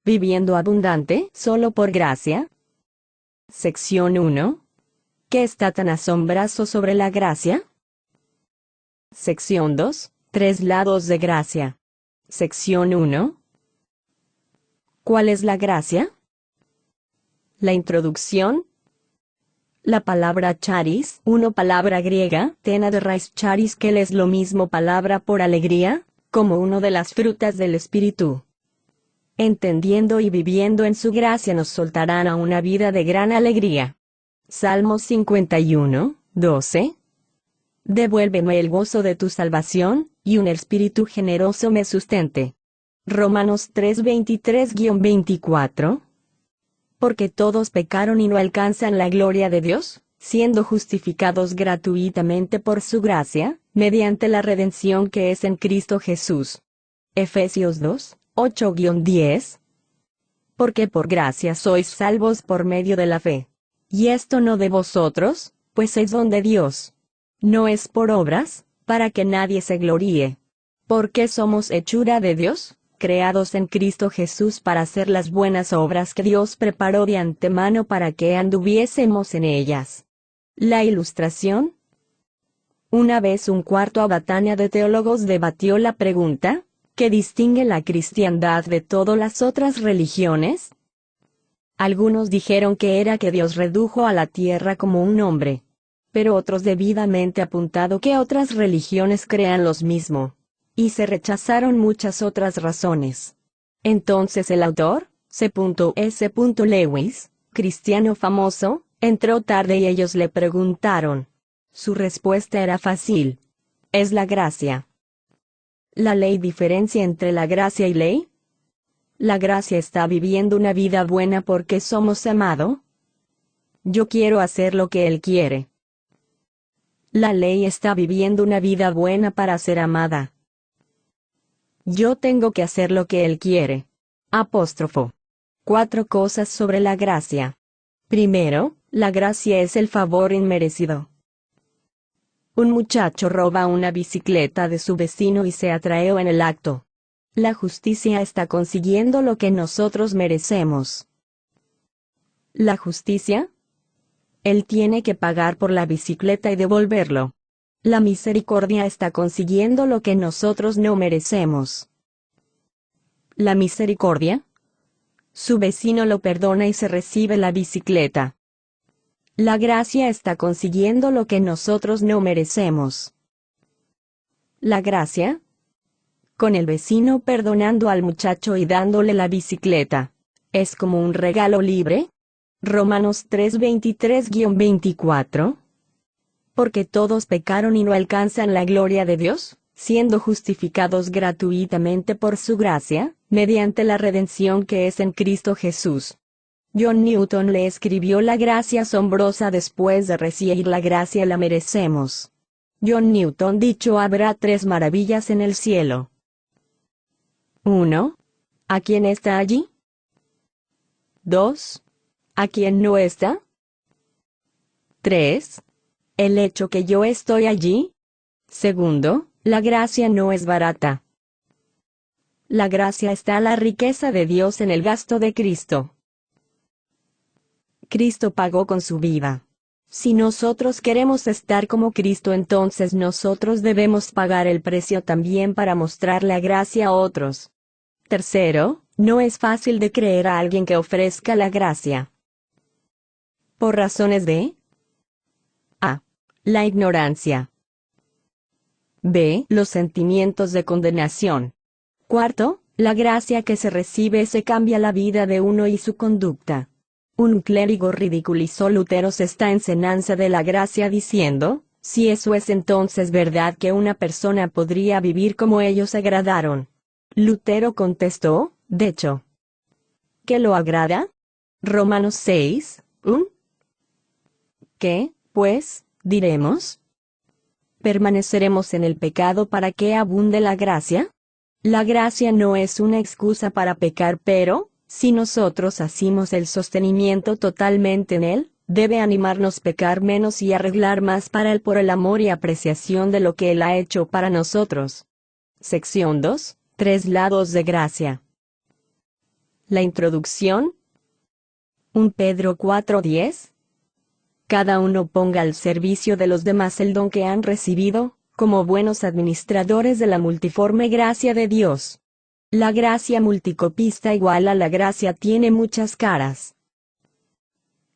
Viviendo abundante, solo por gracia. Sección 1. ¿Qué está tan asombroso sobre la gracia? Sección 2. 3 lados de gracia. Sección 1. ¿Cuál es la gracia? La introducción. La palabra charis, una palabra griega, tena de raíz charis, que es lo mismo palabra por alegría, como uno de las frutas del Espíritu. Entendiendo y viviendo en su gracia nos soltarán a una vida de gran alegría. Salmos 51, 12. Devuélveme el gozo de tu salvación, y un espíritu generoso me sustente. Romanos 3, 23-24. Porque todos pecaron y no alcanzan la gloria de Dios, siendo justificados gratuitamente por su gracia, mediante la redención que es en Cristo Jesús. Efesios 2, 8-10. Porque por gracia sois salvos por medio de la fe. Y esto no de vosotros, pues es don de Dios. No es por obras, para que nadie se gloríe. Porque somos hechura de Dios, creados en Cristo Jesús para hacer las buenas obras que Dios preparó de antemano para que anduviésemos en ellas. La ilustración. Una vez un cuarto abatania de teólogos debatió la pregunta, ¿qué distingue la cristiandad de todas las otras religiones? Algunos dijeron que era que Dios redujo a la tierra como un hombre. Pero otros debidamente apuntado que otras religiones crean los mismo. Y se rechazaron muchas otras razones. Entonces el autor, C.S. Lewis, cristiano famoso, entró tarde y ellos le preguntaron. Su respuesta era fácil. Es la gracia. ¿La ley diferencia entre la gracia y ley? ¿La gracia está viviendo una vida buena porque somos amados? Yo quiero hacer lo que Él quiere. La ley está viviendo una vida buena para ser amada. Yo tengo que hacer lo que Él quiere. Apóstrofo. 4 cosas sobre la gracia. Primero, la gracia es el favor inmerecido. Un muchacho roba una bicicleta de su vecino y se atrae en el acto. La justicia está consiguiendo lo que nosotros merecemos. ¿La justicia? Él tiene que pagar por la bicicleta y devolverlo. La misericordia está consiguiendo lo que nosotros no merecemos. ¿La misericordia? Su vecino lo perdona y se recibe la bicicleta. La gracia está consiguiendo lo que nosotros no merecemos. ¿La gracia? Con el vecino perdonando al muchacho y dándole la bicicleta. ¿Es como un regalo libre? Romanos 3, 23-24. Porque todos pecaron y no alcanzan la gloria de Dios, siendo justificados gratuitamente por su gracia, mediante la redención que es en Cristo Jesús. John Newton le escribió la gracia asombrosa después de recibir la gracia la merecemos. John Newton dicho habrá 3 maravillas en el cielo. 1. ¿A quién está allí? 2. ¿A quién no está? 3. El hecho que yo estoy allí. Segundo, la gracia no es barata. La gracia está la riqueza de Dios en el gasto de Cristo. Cristo pagó con su vida. Si nosotros queremos estar como Cristo, entonces nosotros debemos pagar el precio también para mostrar la gracia a otros. Tercero, no es fácil de creer a alguien que ofrezca la gracia. Por razones de A. La ignorancia. B. Los sentimientos de condenación. Cuarto, la gracia que se recibe se cambia la vida de uno y su conducta. Un clérigo ridiculizó Luteros esta enseñanza de la gracia diciendo, si eso es entonces verdad que una persona podría vivir como ellos agradaron. Lutero contestó, de hecho. ¿Qué lo agrada? Romanos 6, 1. ¿Qué, pues, diremos? ¿Permaneceremos en el pecado para que abunde la gracia? La gracia no es una excusa para pecar, pero, si nosotros hacemos el sostenimiento totalmente en Él, debe animarnos a pecar menos y arreglar más para Él por el amor y apreciación de lo que Él ha hecho para nosotros. Sección 2. 3 lados de gracia. La introducción. 1 Pedro 4:10. Cada uno ponga al servicio de los demás el don que han recibido, como buenos administradores de la multiforme gracia de Dios. La gracia multicopista igual a la gracia tiene muchas caras.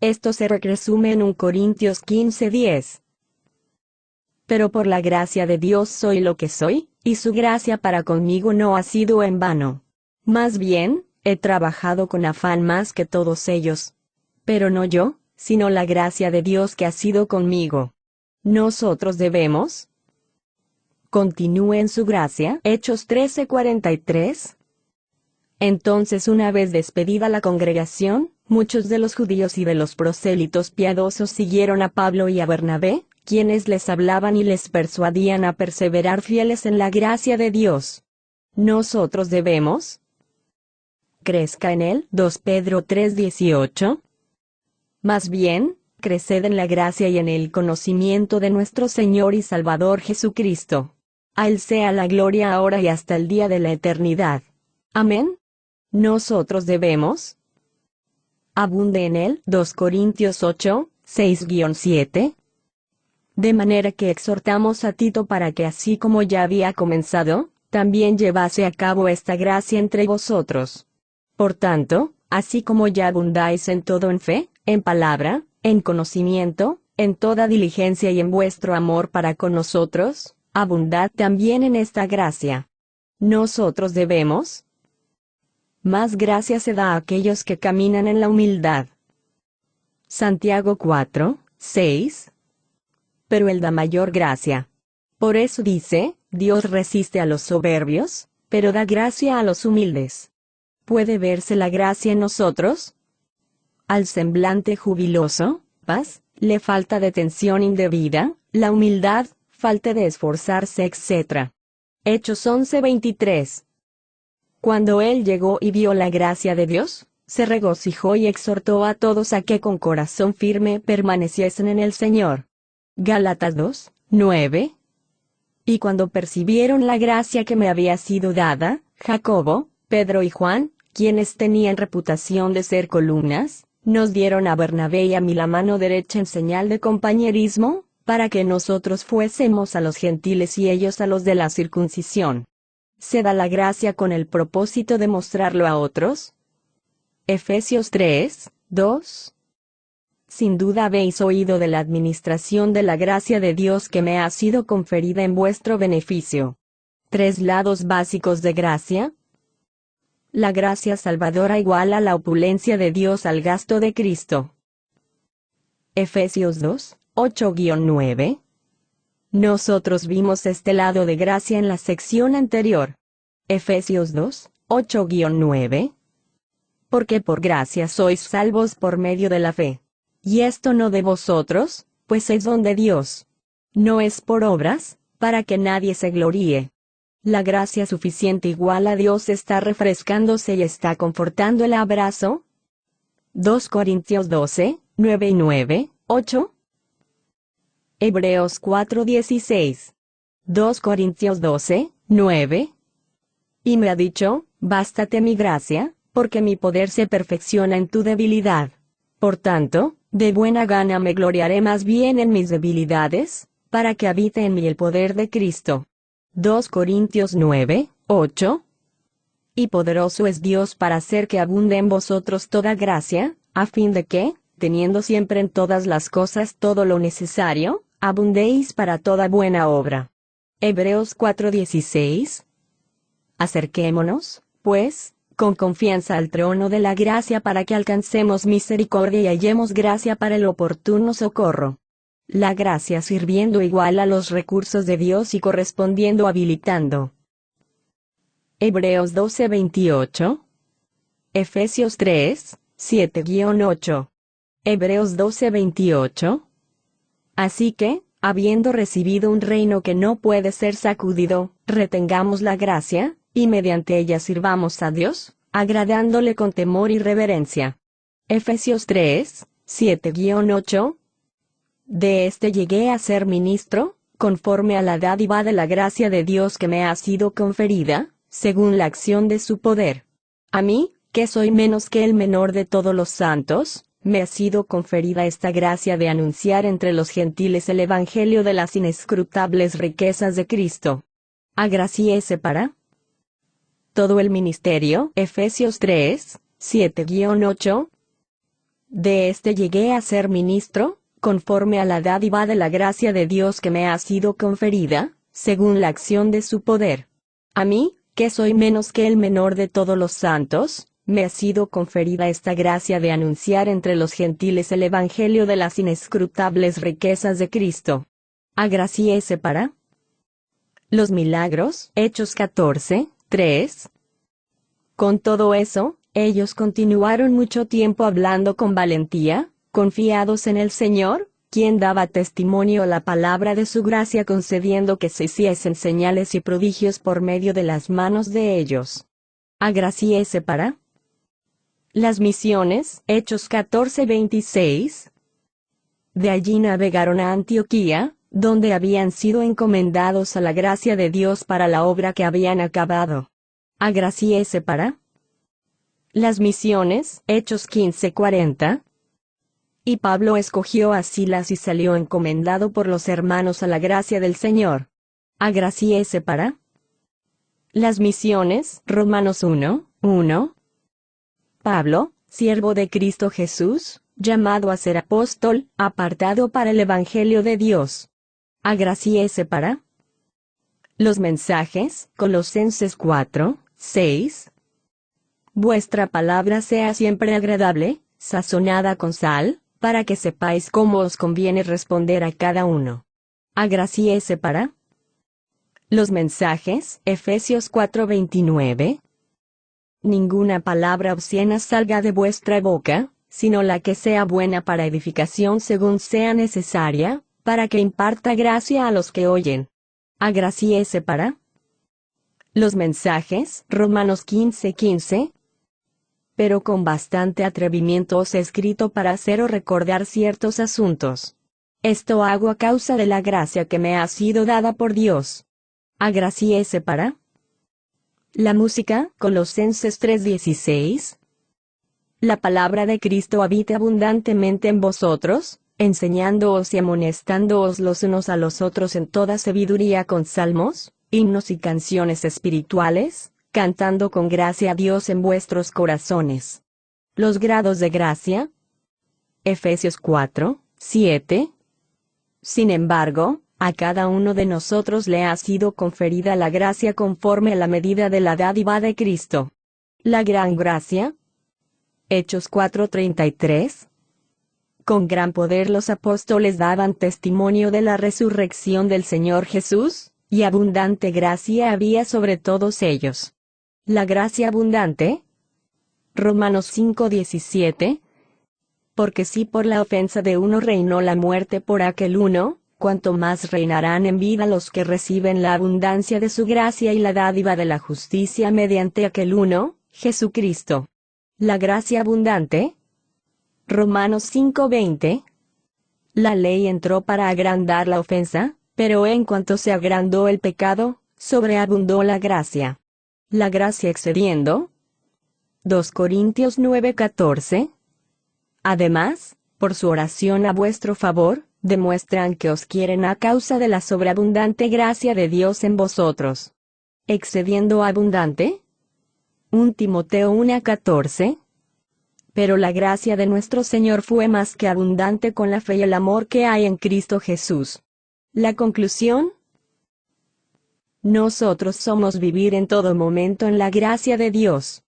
Esto se resume en 1 Corintios 15:10. Pero por la gracia de Dios soy lo que soy, y su gracia para conmigo no ha sido en vano. Más bien, he trabajado con afán más que todos ellos. Pero no yo, sino la gracia de Dios que ha sido conmigo. Nosotros debemos. Continúe en su gracia. Hechos 13:43. Entonces, una vez despedida la congregación, muchos de los judíos y de los prosélitos piadosos siguieron a Pablo y a Bernabé, quienes les hablaban y les persuadían a perseverar fieles en la gracia de Dios. Nosotros debemos. Crezca en él. 2 Pedro 3:18. Más bien, creced en la gracia y en el conocimiento de nuestro Señor y Salvador Jesucristo. A Él sea la gloria ahora y hasta el día de la eternidad. Amén. Nosotros debemos. Abunde en él. 2 Corintios 8, 6-7. De manera que exhortamos a Tito para que así como ya había comenzado, también llevase a cabo esta gracia entre vosotros. Por tanto, así como ya abundáis en todo en fe, en palabra, en conocimiento, en toda diligencia y en vuestro amor para con nosotros, abundad también en esta gracia. Nosotros debemos. Más gracia se da a aquellos que caminan en la humildad. Santiago 4, 6. Pero Él da mayor gracia. Por eso dice, Dios resiste a los soberbios, pero da gracia a los humildes. ¿Puede verse la gracia en nosotros? Al semblante jubiloso, paz, le falta de tensión indebida, la humildad, falta de esforzarse, etc. Hechos 11:23. Cuando él llegó y vio la gracia de Dios, se regocijó y exhortó a todos a que con corazón firme permaneciesen en el Señor. Gálatas 2:9. Y cuando percibieron la gracia que me había sido dada, Jacobo, Pedro y Juan, quienes tenían reputación de ser columnas, nos dieron a Bernabé y a mí la mano derecha en señal de compañerismo, para que nosotros fuésemos a los gentiles y ellos a los de la circuncisión. ¿Se da la gracia con el propósito de mostrarlo a otros? Efesios 3:2. Sin duda habéis oído de la administración de la gracia de Dios que me ha sido conferida en vuestro beneficio. 3 lados básicos de gracia. La gracia salvadora igual a la opulencia de Dios al gasto de Cristo. Efesios 2, 8-9. Nosotros vimos este lado de gracia en la sección anterior. Efesios 2, 8-9. Porque por gracia sois salvos por medio de la fe. Y esto no de vosotros, pues es don de Dios. No es por obras, para que nadie se gloríe. La gracia suficiente igual a Dios está refrescándose y está confortando el abrazo. 2 Corintios 12, 9 y 8. Hebreos 4:16. 2 Corintios 12, 9. Y me ha dicho, bástate mi gracia, porque mi poder se perfecciona en tu debilidad. Por tanto, de buena gana me gloriaré más bien en mis debilidades, para que habite en mí el poder de Cristo. 2 Corintios 9, 8. Y poderoso es Dios para hacer que abunde en vosotros toda gracia, a fin de que, teniendo siempre en todas las cosas todo lo necesario, abundéis para toda buena obra. Hebreos 4:16. Acerquémonos, pues, con confianza al trono de la gracia para que alcancemos misericordia y hallemos gracia para el oportuno socorro. La gracia sirviendo igual a los recursos de Dios y correspondiendo habilitando. Hebreos 12:28. Efesios 3, 7-8. Hebreos 12:28. Así que, habiendo recibido un reino que no puede ser sacudido, retengamos la gracia, y mediante ella sirvamos a Dios, agradándole con temor y reverencia. Efesios 3, 7-8. De este llegué a ser ministro, conforme a la dádiva de la gracia de Dios que me ha sido conferida, según la acción de su poder. A mí, que soy menos que el menor de todos los santos, me ha sido conferida esta gracia de anunciar entre los gentiles el evangelio de las inescrutables riquezas de Cristo. Agraciese para todo el ministerio. Efesios 3, 7-8. De este llegué a ser ministro, conforme a la dádiva de la gracia de Dios que me ha sido conferida, según la acción de su poder. A mí, que soy menos que el menor de todos los santos, me ha sido conferida esta gracia de anunciar entre los gentiles el evangelio de las inescrutables riquezas de Cristo. Agraciese para los milagros. Hechos 14, 3. Con todo eso, ellos continuaron mucho tiempo hablando con valentía, confiados en el Señor, quien daba testimonio a la palabra de su gracia, concediendo que se hiciesen señales y prodigios por medio de las manos de ellos. Agraciese para las misiones. Hechos 14, 26. De allí navegaron a Antioquía, donde habían sido encomendados a la gracia de Dios para la obra que habían acabado. Agraciese para las misiones. Hechos 15, 40. Y Pablo escogió a Silas y salió encomendado por los hermanos a la gracia del Señor. Agraciese para las misiones. Romanos 1, 1. Pablo, siervo de Cristo Jesús, llamado a ser apóstol, apartado para el Evangelio de Dios. Agraciese para los mensajes. Colosenses 4, 6. Vuestra palabra sea siempre agradable, sazonada con sal, para que sepáis cómo os conviene responder a cada uno. Agraciese para los mensajes. Efesios 4, 29. Ninguna palabra obscena salga de vuestra boca, sino la que sea buena para edificación según sea necesaria, para que imparta gracia a los que oyen. Agraciese para los mensajes. Romanos 15, 15. Pero con bastante atrevimiento os he escrito para haceros recordar ciertos asuntos. Esto hago a causa de la gracia que me ha sido dada por Dios. Agraciese para la música. Colosenses 3:16. La palabra de Cristo habite abundantemente en vosotros, enseñándoos y amonestándoos los unos a los otros en toda sabiduría con salmos, himnos y canciones espirituales, cantando con gracia a Dios en vuestros corazones. Los grados de gracia. Efesios 4, 7. Sin embargo, a cada uno de nosotros le ha sido conferida la gracia conforme a la medida de la dádiva de Cristo. La gran gracia. Hechos 4:33. Con gran poder los apóstoles daban testimonio de la resurrección del Señor Jesús, y abundante gracia había sobre todos ellos. La gracia abundante. Romanos 5:17. Porque si por la ofensa de uno reinó la muerte por aquel uno, cuanto más reinarán en vida los que reciben la abundancia de su gracia y la dádiva de la justicia mediante aquel uno, Jesucristo. La gracia abundante. Romanos 5:20. La ley entró para agrandar la ofensa, pero en cuanto se agrandó el pecado, sobreabundó la gracia. La gracia excediendo. 2 Corintios 9:14. Además, por su oración a vuestro favor, demuestran que os quieren a causa de la sobreabundante gracia de Dios en vosotros. Excediendo abundante. 1 Timoteo 1:14. Pero la gracia de nuestro Señor fue más que abundante con la fe y el amor que hay en Cristo Jesús. La conclusión. Nosotros somos vivir en todo momento en la gracia de Dios.